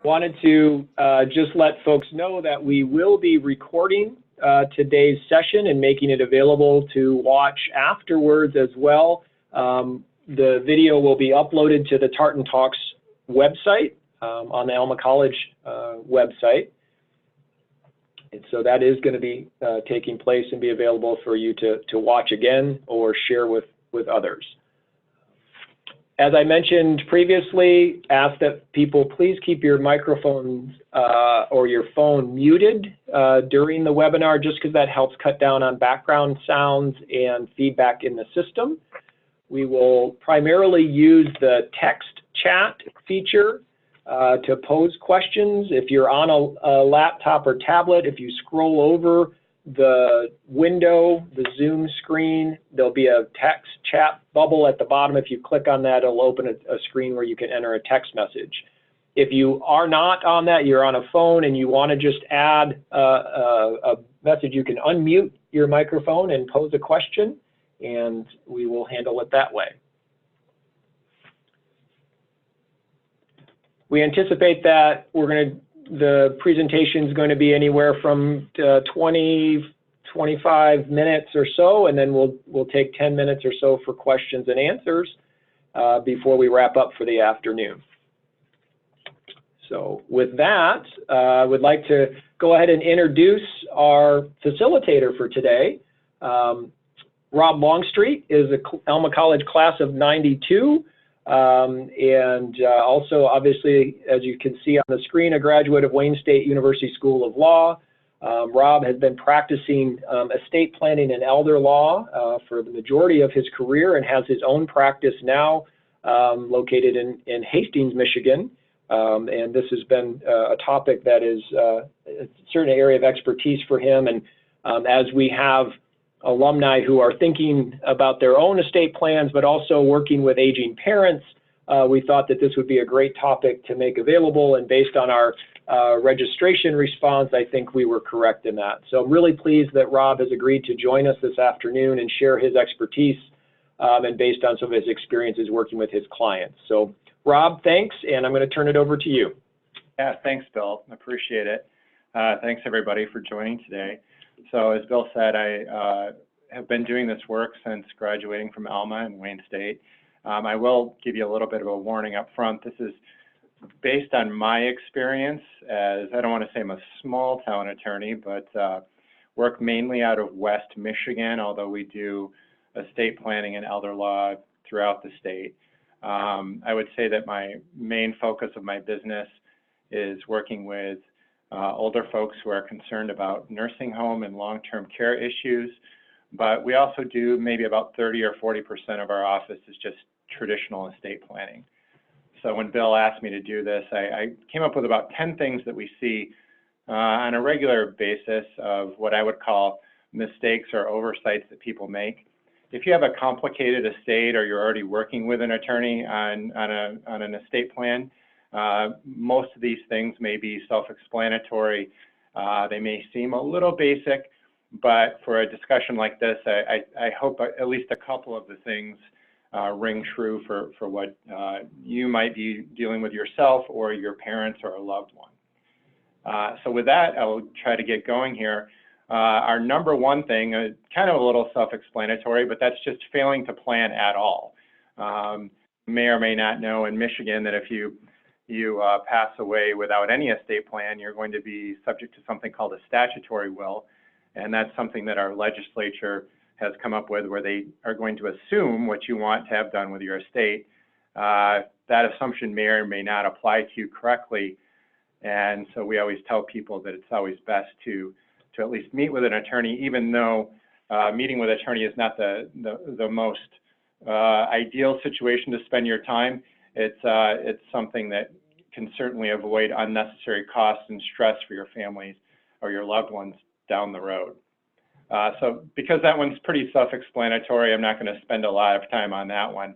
Wanted to just let folks know that we will be recording today's session and making it available to watch afterwards as well. The video will be uploaded to the Tartan Talks website on the Alma College website. And so that is going to be taking place and be available for you to watch again or share with others. As I mentioned previously, ask that people please keep your microphones or your phone muted during the webinar, just because that helps cut down on background sounds and feedback in the system. We will primarily use the text chat feature to pose questions. If you're on a laptop or tablet, if you scroll over the window, the Zoom screen, there'll be a text chat bubble at the bottom. If you click on that, it'll open a screen where you can enter a text message. If you are not on that, you're on a phone and you want to just add a message, you can unmute your microphone and pose a question, and we will handle it that way. We anticipate that the presentation is going to be anywhere from 20-25 minutes or so, and then we'll take 10 minutes or so for questions and answers before we wrap up for the afternoon. So with that, I would like to go ahead and introduce our facilitator for today. Rob Longstreet is an Alma College class of '92. Also, obviously, as you can see on the screen, a graduate of Wayne State University School of Law. Rob has been practicing estate planning and elder law for the majority of his career and has his own practice now located in Hastings, Michigan. And this has been a topic that is a certain area of expertise for him. And as we have alumni who are thinking about their own estate plans, but also working with aging parents, we thought that this would be a great topic to make available. And based on our registration response, I think we were correct in that. So I'm really pleased that Rob has agreed to join us this afternoon and share his expertise and based on some of his experiences working with his clients. So Rob, thanks, and I'm going to turn it over to you. Yeah, thanks, Bill. I appreciate it. Thanks, everybody, for joining today. So as Bill said, I have been doing this work since graduating from Alma and Wayne State. I will give you a little bit of a warning up front. This is based on my experience as, I don't want to say I'm a small town attorney, but work mainly out of West Michigan, although we do estate planning and elder law throughout the state. I would say that my main focus of my business is working with older folks who are concerned about nursing home and long-term care issues, but we also do maybe about 30 or 40% of our office is just traditional estate planning. So when Bill asked me to do this, I came up with about 10 things that we see on a regular basis of what I would call mistakes or oversights that people make. If you have a complicated estate or you're already working with an attorney on an estate plan, most of these things may be self-explanatory. They may seem a little basic, but for a discussion like this, I hope at least a couple of the things ring true for what you might be dealing with yourself or your parents or a loved one. So with that, I'll try to get going here. Our number one thing, kind of a little self-explanatory, but that's just failing to plan at all. May or may not know in Michigan that if you pass away without any estate plan, you're going to be subject to something called a statutory will. And that's something that our legislature has come up with, where they are going to assume what you want to have done with your estate. That assumption may or may not apply to you correctly. And so we always tell people that it's always best to at least meet with an attorney, even though meeting with an attorney is not the most ideal situation to spend your time. It's something that can certainly avoid unnecessary costs and stress for your families or your loved ones down the road. So because that one's pretty self-explanatory, I'm not going to spend a lot of time on that one.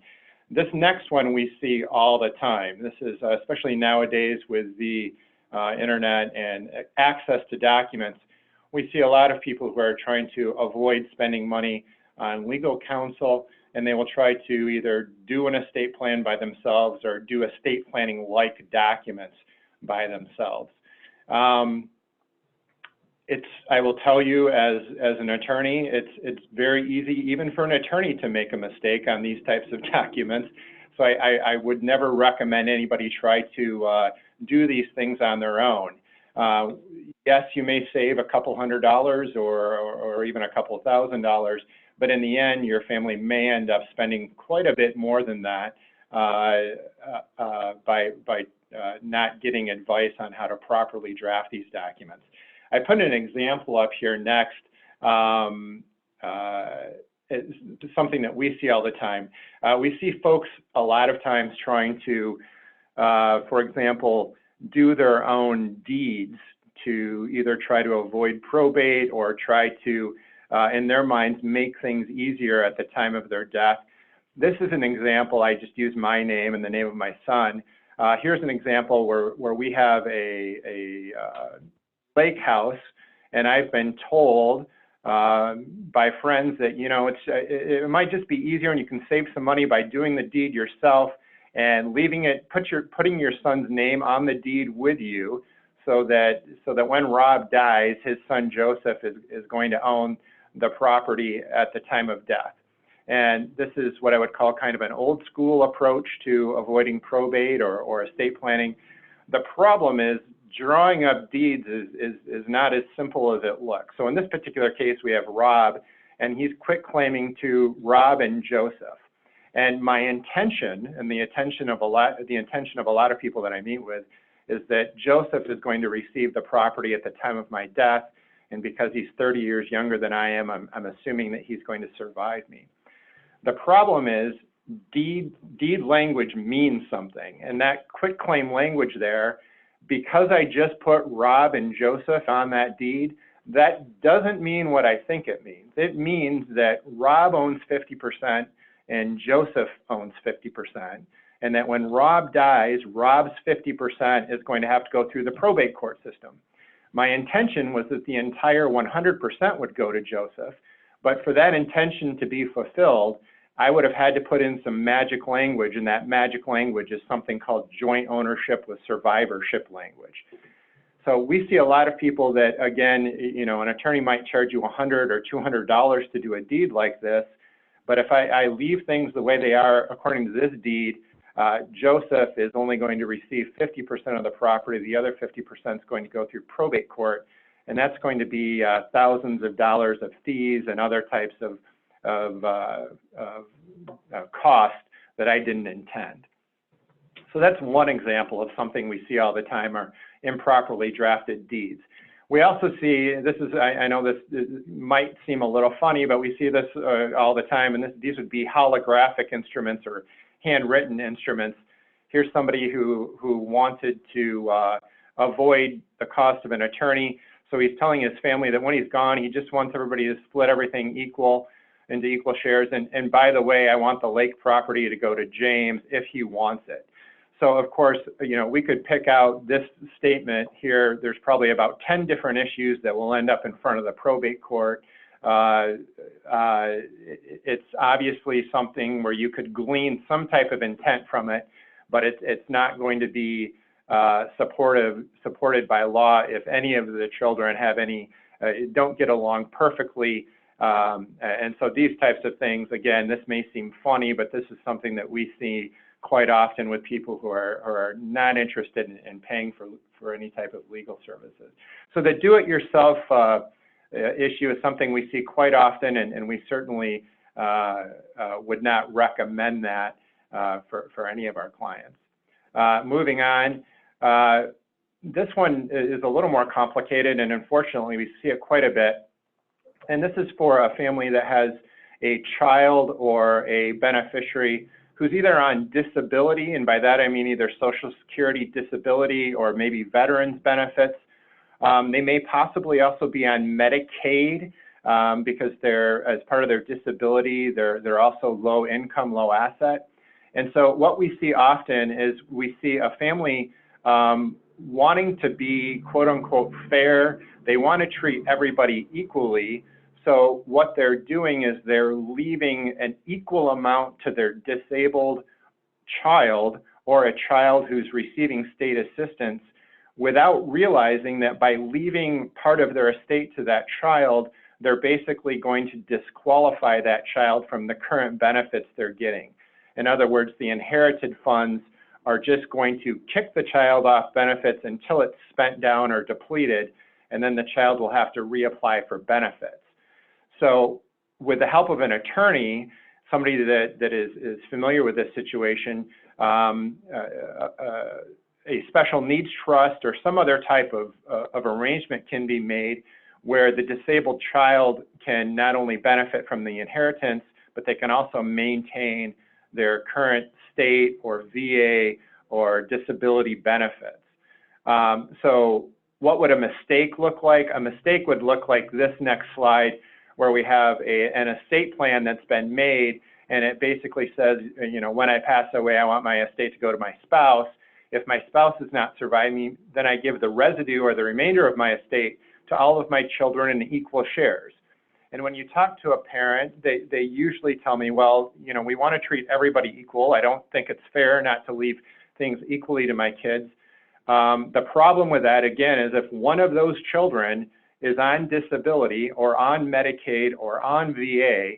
This next one we see all the time. This is especially nowadays with the internet and access to documents. We see a lot of people who are trying to avoid spending money on legal counsel, and they will try to either do an estate plan by themselves or do estate planning-like documents by themselves. I will tell you as an attorney, it's very easy even for an attorney to make a mistake on these types of documents. So I would never recommend anybody try to do these things on their own. Yes, you may save a couple $100 or even a couple $1,000, but in the end, your family may end up spending quite a bit more than that by not getting advice on how to properly draft these documents. I put an example up here next. It's something that we see all the time. We see folks a lot of times trying to, for example, do their own deeds to either try to avoid probate or try to, in their minds, make things easier at the time of their death. This is an example. I just used my name and the name of my son. Here's an example where we have a lake house, and I've been told by friends that, you know, it might just be easier and you can save some money by doing the deed yourself and leaving it, putting your son's name on the deed with you, so that when Rob dies, his son Joseph is going to own the property at the time of death. And this is what I would call kind of an old school approach to avoiding probate or estate planning. The problem is drawing up deeds is not as simple as it looks. So in this particular case, we have Rob, and he's quit claiming to Rob and Joseph. And my intention, and the intention of a lot of people that I meet with, is that Joseph is going to receive the property at the time of my death, and because he's 30 years younger than I am, I'm assuming that he's going to survive me. The problem is deed language means something, and that quitclaim language there, because I just put Rob and Joseph on that deed, that doesn't mean what I think it means. It means that Rob owns 50% and Joseph owns 50%, and that when Rob dies, Rob's 50% is going to have to go through the probate court system. My intention was that the entire 100% would go to Joseph, but for that intention to be fulfilled, I would have had to put in some magic language, and that magic language is something called joint ownership with survivorship language. So we see a lot of people that, again, you know, an attorney might charge you $100 or $200 to do a deed like this, but if I leave things the way they are according to this deed, Joseph is only going to receive 50% of the property. The other 50% is going to go through probate court, and that's going to be thousands of dollars of fees and other types of cost that I didn't intend. So that's one example of something we see all the time, are improperly drafted deeds. We also see, I know this might seem a little funny, but we see this all the time, and these would be holographic instruments or handwritten instruments. Here's somebody who wanted to avoid the cost of an attorney, so he's telling his family that when he's gone, he just wants everybody to split everything into equal shares, and by the way, I want the lake property to go to James if he wants it. So of course, you know, we could pick out this statement here. There's probably about 10 different issues that will end up in front of the probate court. It's obviously something where you could glean some type of intent from it, but it's not going to be supported by law if any of the children have don't get along perfectly. And so these types of things, again, this may seem funny, but this is something that we see quite often with people who are not interested in paying for any type of legal services. So the do-it-yourself issue is something we see quite often, and we certainly would not recommend that for any of our clients. Moving on, this one is a little more complicated, and unfortunately we see it quite a bit. And this is for a family that has a child or a beneficiary who's either on disability, and by that I mean either Social Security disability or maybe veterans benefits. They may possibly also be on Medicaid because as part of their disability, they're also low income, low asset. And so what we see often is we see a family wanting to be quote unquote fair. They want to treat everybody equally. So what they're doing is they're leaving an equal amount to their disabled child or a child who's receiving state assistance without realizing that by leaving part of their estate to that child, they're basically going to disqualify that child from the current benefits they're getting. In other words, the inherited funds are just going to kick the child off benefits until it's spent down or depleted, and then the child will have to reapply for benefits. So with the help of an attorney, somebody that is familiar with this situation, a special needs trust or some other type of arrangement can be made where the disabled child can not only benefit from the inheritance, but they can also maintain their current state or VA or disability benefits. So what would a mistake look like? A mistake would look like this next slide, where we have an estate plan that's been made, and it basically says, you know, when I pass away, I want my estate to go to my spouse. If my spouse is not surviving, then I give the residue or the remainder of my estate to all of my children in equal shares. And when you talk to a parent, they usually tell me, well, you know, we want to treat everybody equal. I don't think it's fair not to leave things equally to my kids. The problem with that, again, is if one of those children is on disability or on Medicaid or on VA,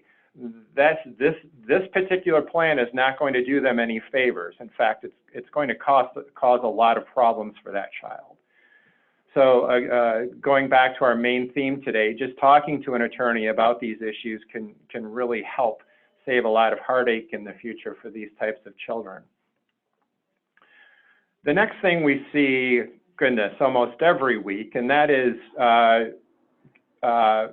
this particular plan is not going to do them any favors. In fact, it's going to cause a lot of problems for that child. So going back to our main theme today, just talking to an attorney about these issues can really help save a lot of heartache in the future for these types of children. The next thing we see, goodness, almost every week, and that is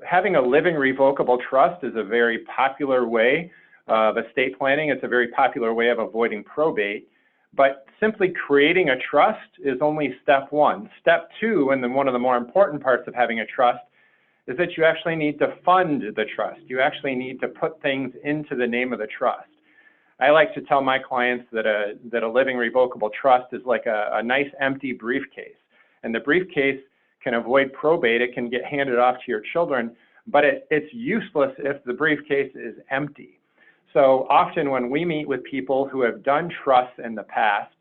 having a living revocable trust is a very popular way of estate planning. It's a very popular way of avoiding probate. But simply creating a trust is only step one. Step two, and then one of the more important parts of having a trust, is that you actually need to fund the trust. You actually need to put things into the name of the trust. I like to tell my clients that a living revocable trust is like a nice empty briefcase. And the briefcase can avoid probate. It can get handed off to your children, but it's useless if the briefcase is empty. So often when we meet with people who have done trusts in the past,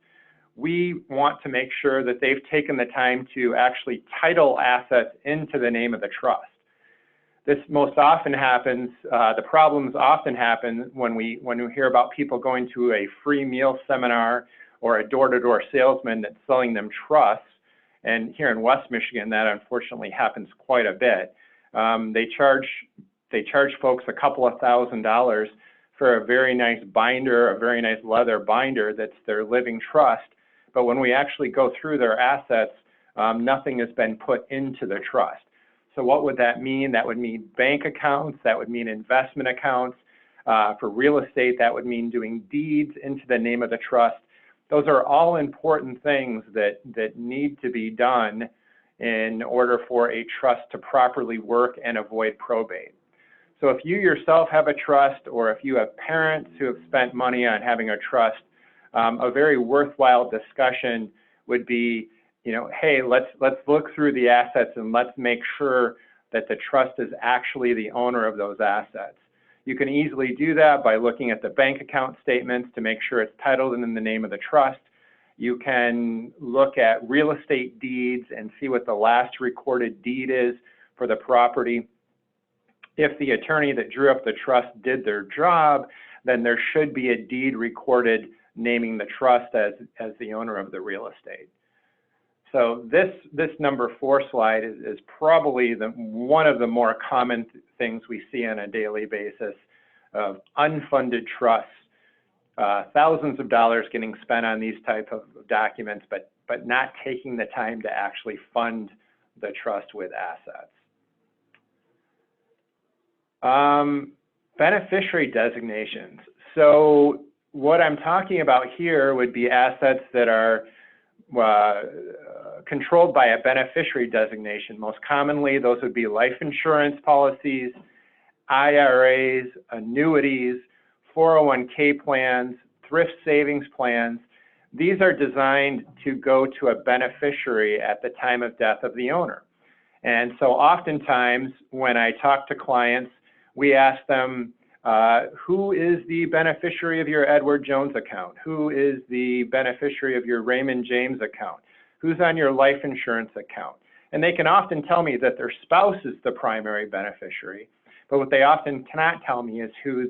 we want to make sure that they've taken the time to actually title assets into the name of the trust. This most often happens, the problems often happen when we hear about people going to a free meal seminar or a door-to-door salesman that's selling them trusts. And here in West Michigan, that unfortunately happens quite a bit. They charge folks a couple of $1,000s for a very nice binder, a very nice leather binder that's their living trust. But when we actually go through their assets, nothing has been put into the trust. So what would that mean? That would mean bank accounts, that would mean investment accounts. For real estate, that would mean doing deeds into the name of the trust. Those are all important things that need to be done in order for a trust to properly work and avoid probate. So if you yourself have a trust, or if you have parents who have spent money on having a trust, a very worthwhile discussion would be, you know, hey, let's look through the assets and let's make sure that the trust is actually the owner of those assets. You can easily do that by looking at the bank account statements to make sure it's titled in the name of the trust. You can look at real estate deeds and see what the last recorded deed is for the property. If the attorney that drew up the trust did their job, then there should be a deed recorded naming the trust as the owner of the real estate. So this number 4 slide is probably one of the more common things we see on a daily basis of unfunded trusts, thousands of dollars getting spent on these type of documents, but not taking the time to actually fund the trust with assets. Beneficiary designations. So what I'm talking about here would be assets that are controlled by a beneficiary designation. Most commonly, those would be life insurance policies, IRAs, annuities, 401k plans, thrift savings plans. These are designed to go to a beneficiary at the time of death of the owner. And so oftentimes when I talk to clients, we ask them, who is the beneficiary of your Edward Jones account? Who is the beneficiary of your Raymond James account? who's on your life insurance account. And they can often tell me that their spouse is the primary beneficiary, but what they often cannot tell me is who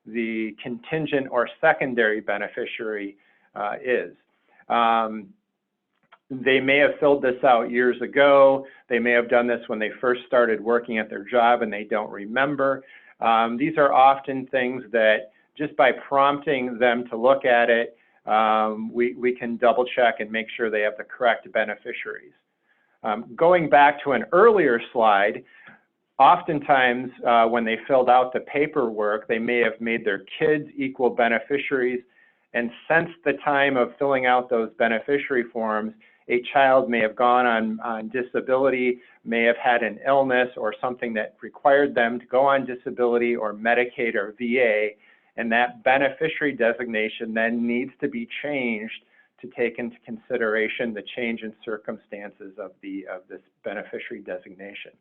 the contingent or secondary beneficiary is. They may have filled this out years ago. They may have done this when they first started working at their job and they don't remember. These are often things that just by prompting them to look at it, we can double check and make sure they have the correct beneficiaries. Going back to an earlier slide, oftentimes when they filled out the paperwork, they may have made their kids equal beneficiaries. And since the time of filling out those beneficiary forms, a child may have gone on disability, may have had an illness or something that required them to go on disability or Medicaid or VA, and that beneficiary designation then needs to be changed to take into consideration the change in circumstances of this beneficiary designation.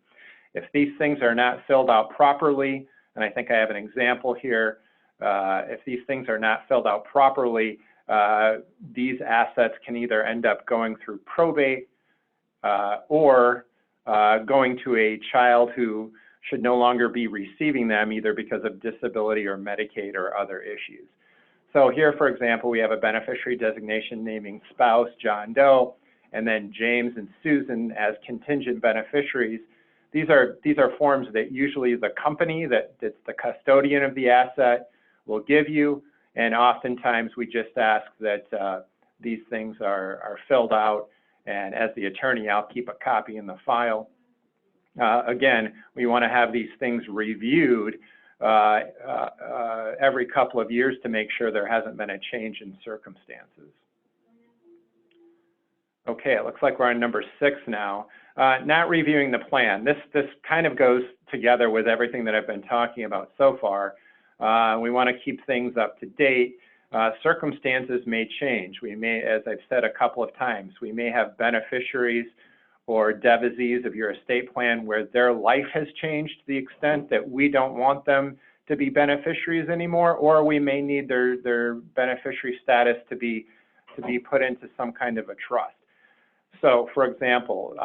If these things are not filled out properly, and I think I have an example here, if these things are not filled out properly, these assets can either end up going through probate or going to a child who should no longer be receiving them, either because of disability or Medicaid or other issues. So here, for example, we have a beneficiary designation naming spouse John Doe, and then James and Susan as contingent beneficiaries. These are forms that usually the company that's the custodian of the asset will give you, and oftentimes we just ask that these things are filled out, and as the attorney, I'll keep a copy in the file. Again, we want to have these things reviewed every couple of years to make sure there hasn't been a change in circumstances. Okay, it looks like we're on number 6 now. Not reviewing the plan. This kind of goes together with everything that I've been talking about so far. We want to keep things up to date. Circumstances may change. We may, as I've said a couple of times, we may have beneficiaries or devisees of your estate plan where their life has changed to the extent that we don't want them to be beneficiaries anymore, or we may need their beneficiary status to be put into some kind of a trust. So, for example,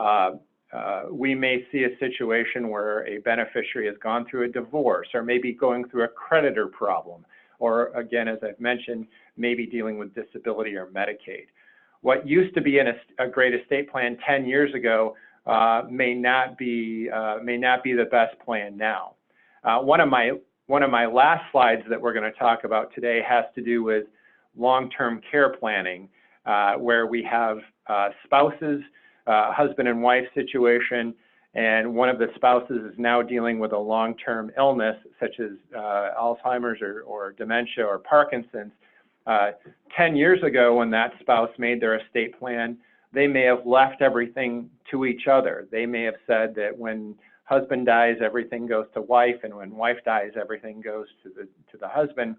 we may see a situation where a beneficiary has gone through a divorce or maybe going through a creditor problem, or again, as I've mentioned, maybe dealing with disability or Medicaid. What used to be in a great estate plan 10 years ago may not be the best plan now. One of my last slides that we're going to talk about today has to do with long-term care planning, where we have spouses, husband and wife situation, and one of the spouses is now dealing with a long-term illness such as Alzheimer's or dementia or Parkinson's. 10 years ago, when that spouse made their estate plan, they may have left everything to each other. They may have said that when husband dies, everything goes to wife, and when wife dies, everything goes to the husband.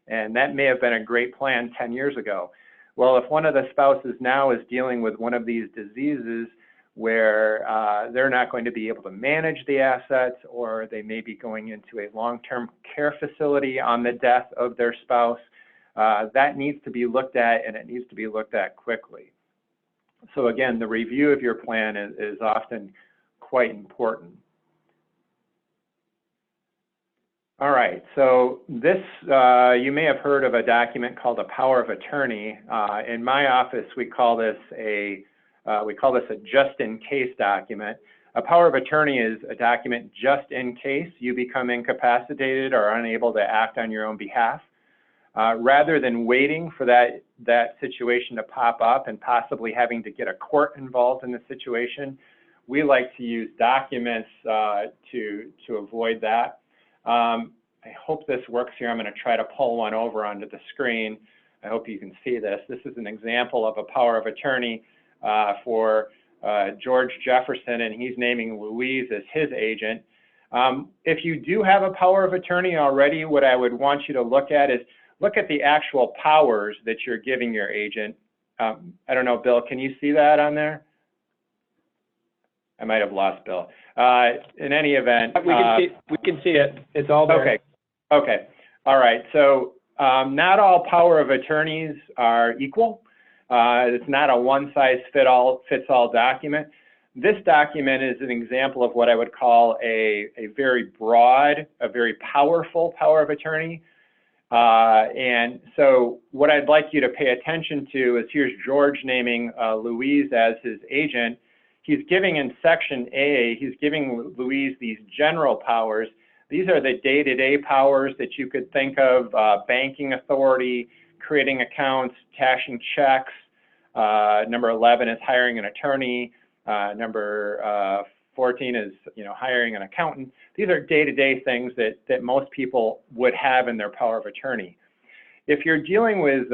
And that may have been a great plan 10 years ago. Well, if one of the spouses now is dealing with one of these diseases where they're not going to be able to manage the assets, or they may be going into a long-term care facility on the death of their spouse, that needs to be looked at, and it needs to be looked at quickly. So again, the review of your plan is often quite important. All right, so this, you may have heard of a document called a power of attorney. In my office, we call this a just-in-case document. A power of attorney is a document just in case you become incapacitated or unable to act on your own behalf. Rather than waiting for that situation to pop up and possibly having to get a court involved in the situation, we like to use documents to avoid that. I hope this works here. I'm going to try to pull one over onto the screen. I hope you can see this. This is an example of a power of attorney for George Jefferson, and he's naming Louise as his agent. If you do have a power of attorney already, what I would want you to look at is look at the actual powers that you're giving your agent. I don't know, Bill, can you see that on there? I might have lost Bill. In any event, we can see it. It's all there. Okay. Okay. All right. So not all power of attorneys are equal. It's not a one-size-fits-all document. This document is an example of what I would call a very broad, a very powerful power of attorney. And so what I'd like you to pay attention to is here's George naming Louise as his agent. He's giving in section A, he's giving Louise these general powers. These are the day-to-day powers that you could think of, banking authority, creating accounts, cashing checks. Number 11 is hiring an attorney. Number 14 is, hiring an accountant. These are day-to-day things that most people would have in their power of attorney. If you're dealing with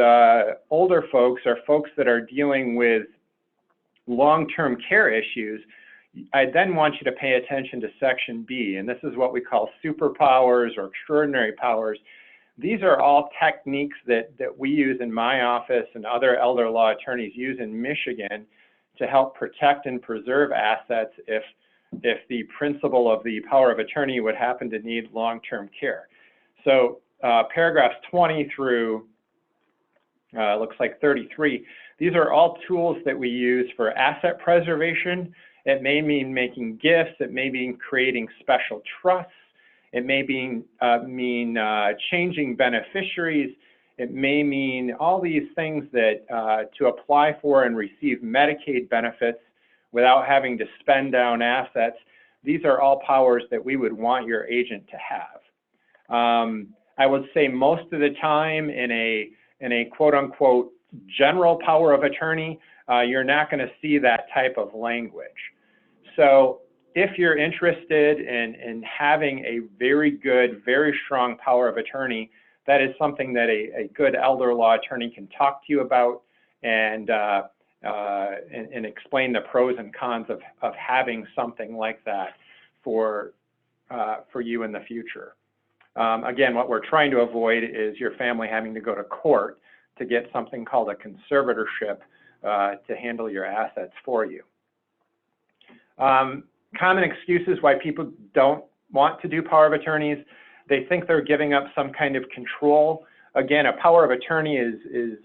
older folks or folks that are dealing with long-term care issues, I then want you to pay attention to section B, and this is what we call superpowers or extraordinary powers. These are all techniques that we use in my office and other elder law attorneys use in Michigan to help protect and preserve assets if the principle of the power of attorney would happen to need long-term care. So paragraphs 20 through looks like 33, these are all tools that we use for asset preservation. It may mean making gifts, it may mean creating special trusts, it may mean changing beneficiaries, it may mean all these things that to apply for and receive Medicaid benefits without having to spend down assets. These are all powers that we would want your agent to have. I would say most of the time in a quote unquote general power of attorney, you're not going to see that type of language. So if you're interested in having a very good, very strong power of attorney, that is something that a good elder law attorney can talk to you about and explain the pros and cons of having something like that for you in the future. Again, what we're trying to avoid is your family having to go to court to get something called a conservatorship to handle your assets for you. Common excuses why people don't want to do power of attorneys. They think they're giving up some kind of control. Again, a power of attorney is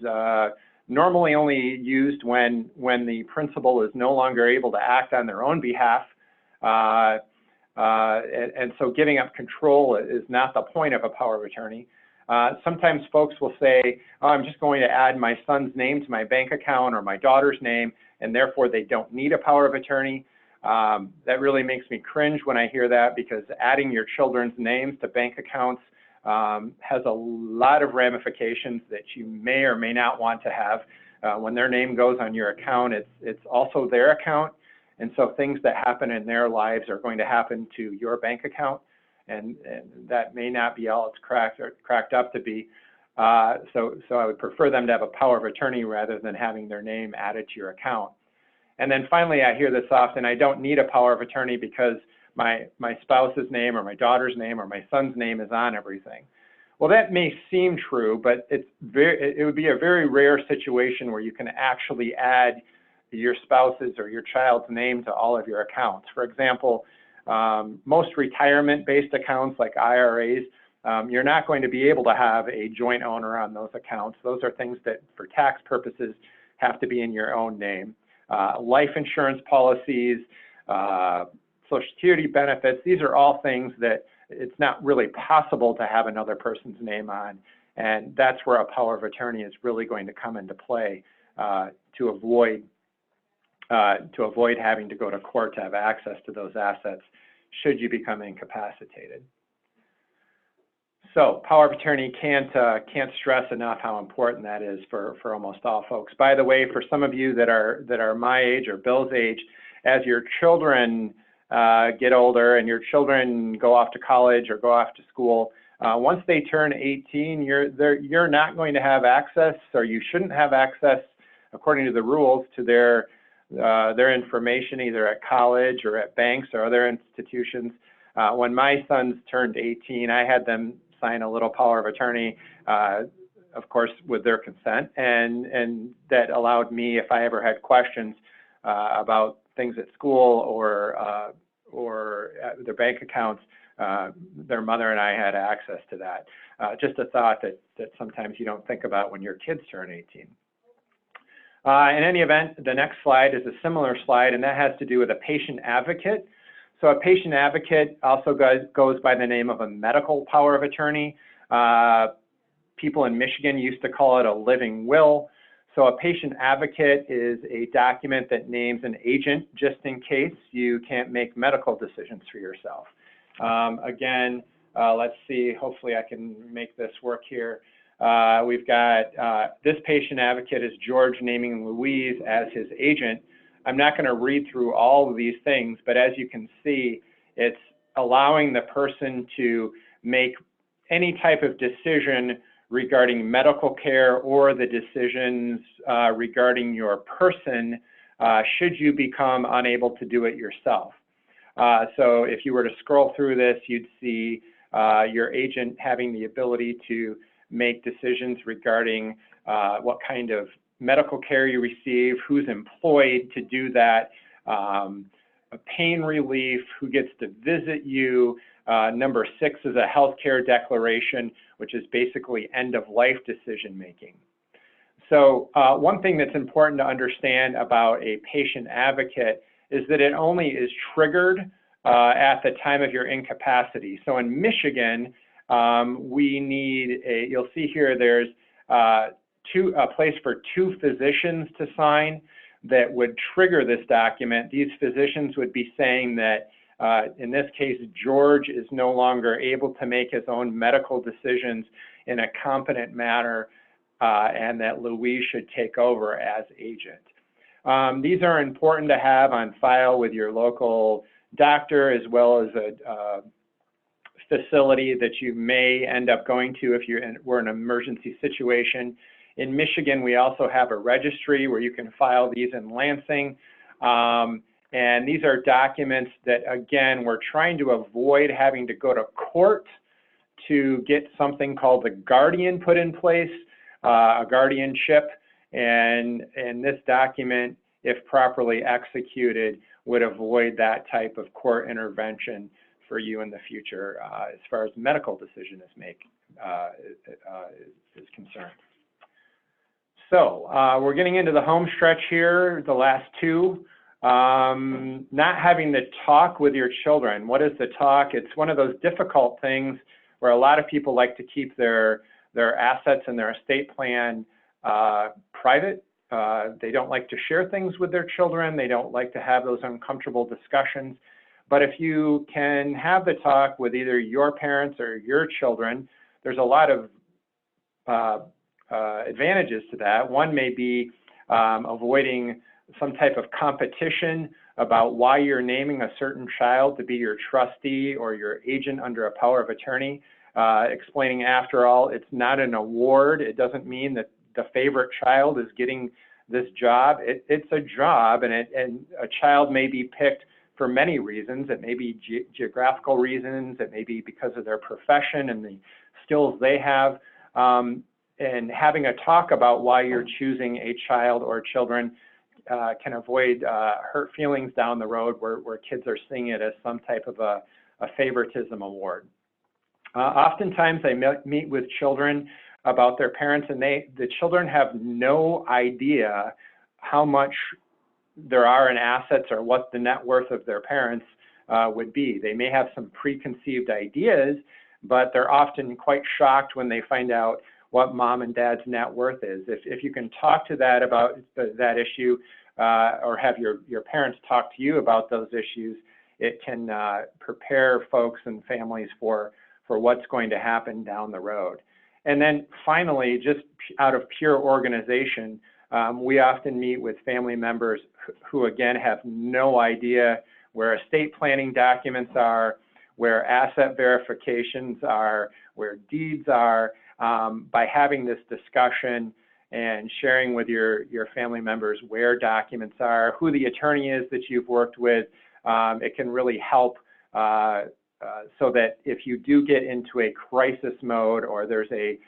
normally only used when the principal is no longer able to act on their own behalf. And so giving up control is not the point of a power of attorney. Sometimes folks will say, oh, I'm just going to add my son's name to my bank account or my daughter's name, and therefore they don't need a power of attorney. That really makes me cringe when I hear that, because adding your children's names to bank accounts has a lot of ramifications that you may or may not want to have. When their name goes on your account, it's also their account. And so things that happen in their lives are going to happen to your bank account. And that may not be all it's cracked up to be. So I would prefer them to have a power of attorney rather than having their name added to your account. And then finally, I hear this often, I don't need a power of attorney because my spouse's name or my daughter's name or my son's name is on everything. Well, that may seem true, but it would be a very rare situation where you can actually add your spouse's or your child's name to all of your accounts. For example, most retirement-based accounts like IRAs, you're not going to be able to have a joint owner on those accounts. Those are things that, for tax purposes, have to be in your own name. Life insurance policies, Social Security benefits, these are all things that it's not really possible to have another person's name on. And that's where a power of attorney is really going to come into play to avoid having to go to court to have access to those assets should you become incapacitated. So power of attorney can't stress enough how important that is for almost all folks. By the way, for some of you that are my age or Bill's age, as your children get older and your children go off to college or go off to school, once they turn 18, you're not going to have access, or you shouldn't have access, according to the rules, to their information either at college or at banks or other institutions. When my sons turned 18, I had them sign a little power of attorney, of course, with their consent, and that allowed me, if I ever had questions about things at school or their bank accounts, their mother and I had access to that. Just a thought that sometimes you don't think about when your kids turn 18. In any event, the next slide is a similar slide, and that has to do with a patient advocate. So a patient advocate also goes by the name of a medical power of attorney. People in Michigan used to call it a living will. So a patient advocate is a document that names an agent just in case you can't make medical decisions for yourself. Again, let's see, hopefully I can make this work here. We've got this patient advocate is George naming Louise as his agent. I'm not going to read through all of these things, but as you can see, it's allowing the person to make any type of decision regarding medical care or the decisions regarding your person should you become unable to do it yourself. So if you were to scroll through this, you'd see your agent having the ability to make decisions regarding what kind of medical care you receive, who's employed to do that, pain relief, who gets to visit you. Number 6 is a healthcare declaration, which is basically end-of-life decision-making. So one thing that's important to understand about a patient advocate is that it only is triggered at the time of your incapacity. So in Michigan, we need you'll see here there's a place for 2 physicians to sign that would trigger this document. These physicians would be saying that in this case, George is no longer able to make his own medical decisions in a competent manner, and that Louise should take over as agent. These are important to have on file with your local doctor, as well as a facility that you may end up going to if we're in an emergency situation. In Michigan, we also have a registry where you can file these in Lansing. And these are documents that, again, we're trying to avoid having to go to court to get something called the guardian put in place, a guardianship. And this document, if properly executed, would avoid that type of court intervention for you in the future as far as medical decision is concerned. So we're getting into the home stretch here, the last 2. Not having the talk with your children. What is the talk? It's one of those difficult things where a lot of people like to keep their assets and their estate plan private. They don't like to share things with their children. They don't like to have those uncomfortable discussions. But if you can have the talk with either your parents or your children, there's a lot of advantages to that. One may be avoiding some type of competition about why you're naming a certain child to be your trustee or your agent under a power of attorney, explaining, after all, it's not an award. It doesn't mean that the favorite child is getting this job. It's a job, and a child may be picked for many reasons. It may be geographical reasons. It may be because of their profession and the skills they have. And having a talk about why you're choosing a child or children can avoid hurt feelings down the road where kids are seeing it as some type of a favoritism award. Oftentimes I meet with children about their parents, and the children have no idea how much there are in assets or what the net worth of their parents would be. They may have some preconceived ideas, but they're often quite shocked when they find out what mom and dad's net worth is. If you can talk to that about that issue or have your parents talk to you about those issues, it can prepare folks and families for what's going to happen down the road. And then finally, just out of pure organization, we often meet with family members who again have no idea where estate planning documents are, where asset verifications are, where deeds are. By having this discussion and sharing with your family members where documents are, who the attorney is that you've worked with, it can really help so that if you do get into a crisis mode or there's a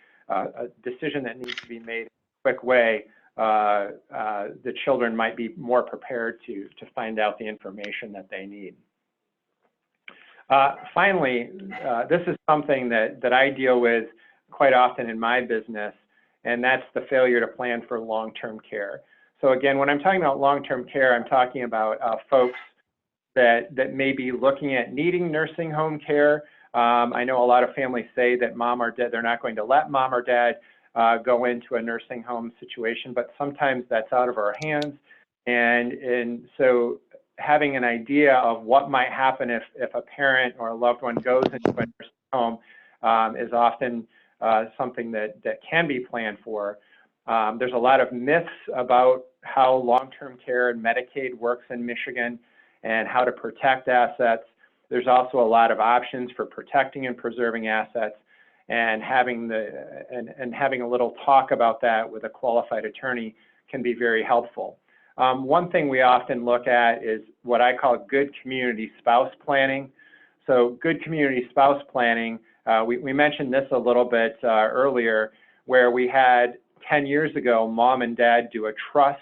decision that needs to be made in a quick way, the children might be more prepared to find out the information that they need. Finally, this is something that I deal with quite often in my business, and that's the failure to plan for long-term care. So again, when I'm talking about long-term care, I'm talking about folks that may be looking at needing nursing home care. I know a lot of families say that mom or dad, they're not going to let mom or dad go into a nursing home situation, but sometimes that's out of our hands. And so having an idea of what might happen if a parent or a loved one goes into a nursing home is often something that can be planned for. There's a lot of myths about how long-term care and Medicaid works in Michigan and how to protect assets. There's also a lot of options for protecting and preserving assets, and having a little talk about that with a qualified attorney can be very helpful. One thing we often look at is what I call good community spouse planning. So good community spouse planning, we mentioned this a little bit earlier, where we had 10 years ago, mom and dad do a trust,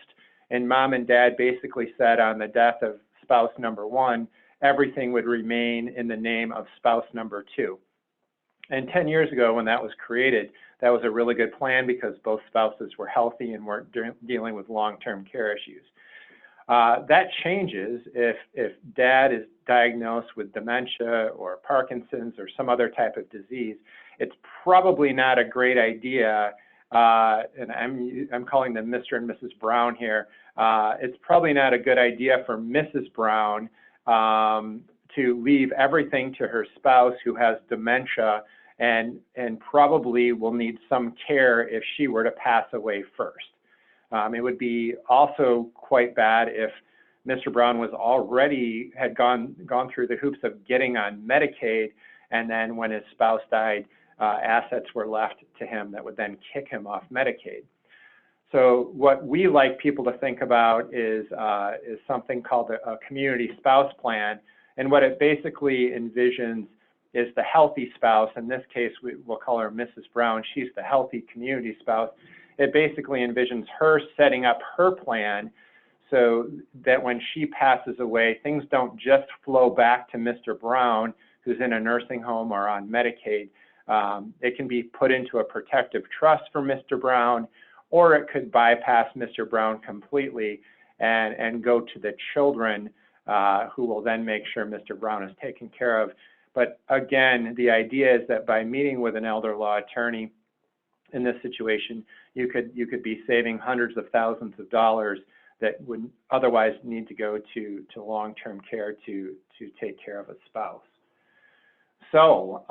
and mom and dad basically said on the death of spouse number one, everything would remain in the name of spouse number two. And 10 years ago, when that was created, that was a really good plan because both spouses were healthy and weren't dealing with long-term care issues. That changes if dad is diagnosed with dementia or Parkinson's or some other type of disease. It's probably not a great idea, and I'm calling them Mr. and Mrs. Brown here. It's probably not a good idea for Mrs. Brown to leave everything to her spouse who has dementia and probably will need some care if she were to pass away first. It would be also quite bad if Mr. Brown had gone through the hoops of getting on Medicaid, and then when his spouse died, assets were left to him that would then kick him off Medicaid. So what we like people to think about is something called a community spouse plan, and what it basically envisions is the healthy spouse. In this case, we'll call her Mrs. Brown. She's the healthy community spouse. It basically envisions her setting up her plan so that when she passes away, things don't just flow back to Mr. Brown, who's in a nursing home or on Medicaid. It can be put into a protective trust for Mr. Brown, or it could bypass Mr. Brown completely and go to the children who will then make sure Mr. Brown is taken care of. But again, the idea is that by meeting with an elder law attorney in this situation, you could be saving hundreds of thousands of dollars that would otherwise need to go to long-term care to take care of a spouse. So,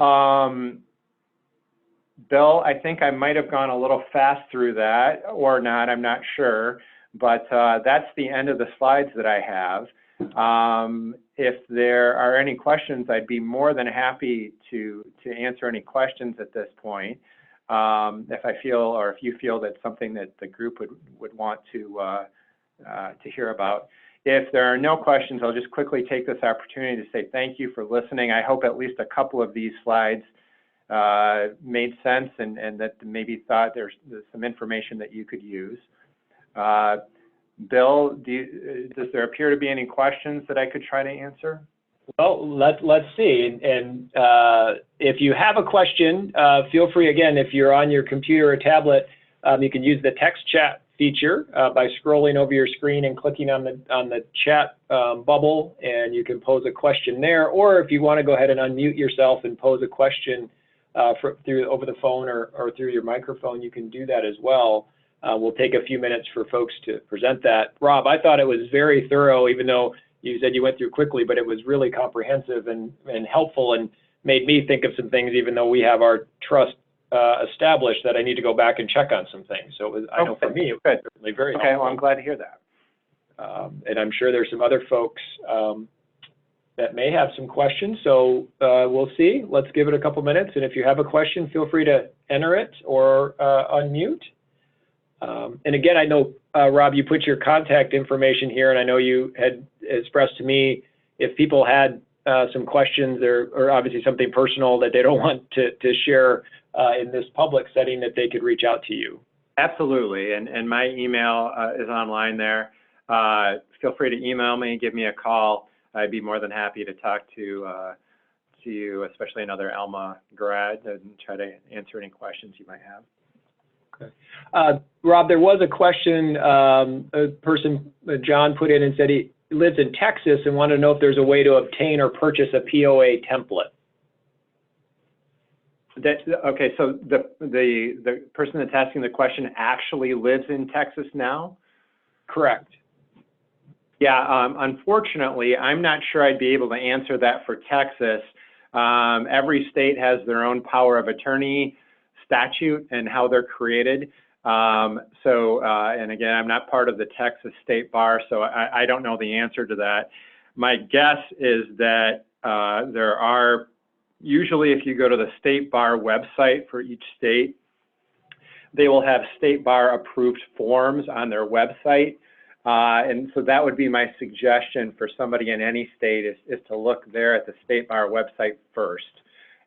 Bill, I think I might have gone a little fast through that, or not, I'm not sure, but that's the end of the slides that I have. If there are any questions, I'd be more than happy to answer any questions at this point. If I feel, or if you feel that's something that the group would want to hear about. If there are no questions, I'll just quickly take this opportunity to say thank you for listening. I hope at least a couple of these slides made sense and that maybe thought there's some information that you could use. Bill, does there appear to be any questions that I could try to answer? Well, let's see. And if you have a question, feel free, again, if you're on your computer or tablet, you can use the text chat feature by scrolling over your screen and clicking on the chat bubble, and you can pose a question there. Or if you want to go ahead and unmute yourself and pose a question over the phone or through your microphone, you can do that as well. We'll take a few minutes for folks to present that. Rob, I thought it was very thorough, even though you said you went through quickly, but it was really comprehensive and helpful and made me think of some things, even though we have our trust established, that I need to go back and check on some things. So it was, I know for me, it was certainly very helpful. Okay, well, I'm glad to hear that. And I'm sure there's some other folks that may have some questions. So we'll see. Let's give it a couple minutes. And if you have a question, feel free to enter it or unmute. And again, I know, Rob, you put your contact information here, and I know you had expressed to me if people had some questions or obviously something personal that they don't want to share in this public setting, that they could reach out to you. Absolutely, and my email is online there. Feel free to email me, give me a call. I'd be more than happy to talk to you, especially another Alma grad, and try to answer any questions you might have. Okay. Rob, there was a question, a person, John, put in and said he lives in Texas and wanted to know if there's a way to obtain or purchase a POA template. Okay, so the person that's asking the question actually lives in Texas now? Correct. Yeah, unfortunately, I'm not sure I'd be able to answer that for Texas. Every state has their own power of attorney statute and how they're created. And again, I'm not part of the Texas State Bar, so I don't know the answer to that. My guess is that there are, usually if you go to the State Bar website for each state, they will have State Bar approved forms on their website. And so that would be my suggestion for somebody in any state is to look there at the State Bar website first.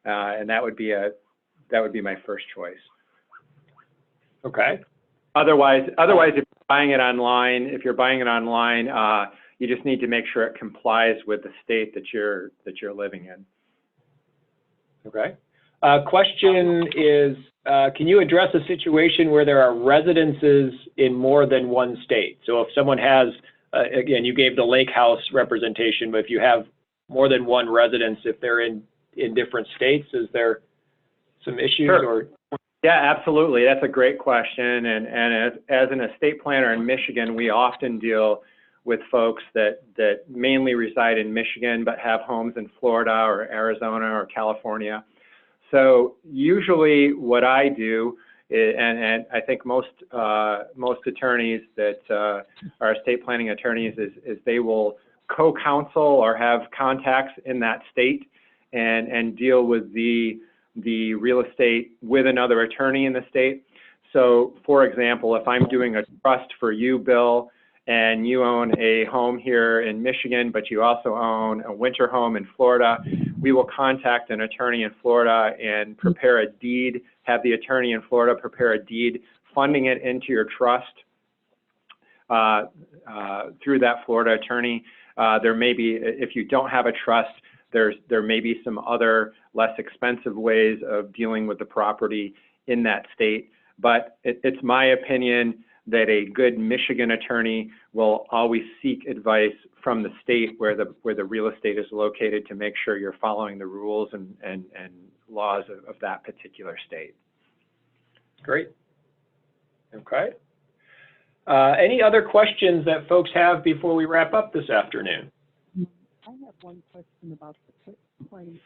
And that would be my first choice. Okay. Otherwise, if you're buying it online, you just need to make sure it complies with the state that you're living in. Okay. Question is, can you address a situation where there are residences in more than one state? So if someone has, again, you gave the lake house representation, but if you have more than one residence, if they're in different states, is there some issues? Sure. Or? Yeah, absolutely. That's a great question. And as an estate planner in Michigan, we often deal with folks that mainly reside in Michigan but have homes in Florida or Arizona or California. So usually what I do, and I think most attorneys that are estate planning attorneys is they will co-counsel or have contacts in that state and deal with the real estate with another attorney in the state. So for example, if I'm doing a trust for you, Bill, and you own a home here in Michigan, but you also own a winter home in Florida, we will contact an attorney in Florida and prepare a deed, have the attorney in Florida prepare a deed, funding it into your trust through that Florida attorney. There may be, if you don't have a trust, there may be some other less expensive ways of dealing with the property in that state. But it's my opinion that a good Michigan attorney will always seek advice from the state where the real estate is located to make sure you're following the rules and laws of that particular state. Great. Okay. Any other questions that folks have before we wrap up this afternoon? I have one question about the claim.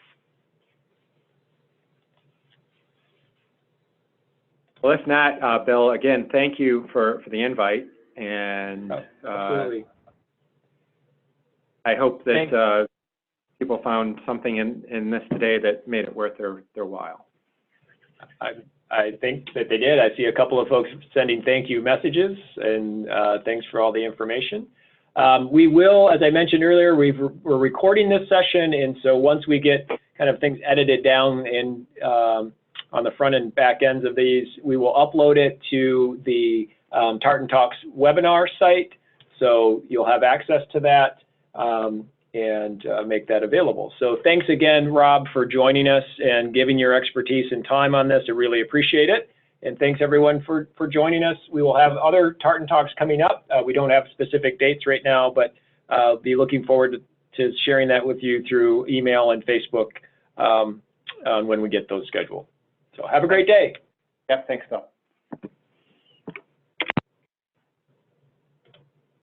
Well, if not, Bill, again, thank you for the invite, and absolutely. I hope that people found something in this today that made it worth their while. I think that they did. I see a couple of folks sending thank you messages, and thanks for all the information. We will, as I mentioned earlier, we're recording this session, and so once we get kind of things edited down and on the front and back ends of these, we will upload it to the Tartan Talks webinar site, so you'll have access to that and make that available. So thanks again, Rob, for joining us and giving your expertise and time on this. I really appreciate it. And thanks everyone for joining us. We will have other Tartan Talks coming up. We don't have specific dates right now, but I'll be looking forward to sharing that with you through email and Facebook when we get those scheduled. So have a great day. Yep, thanks, Bill.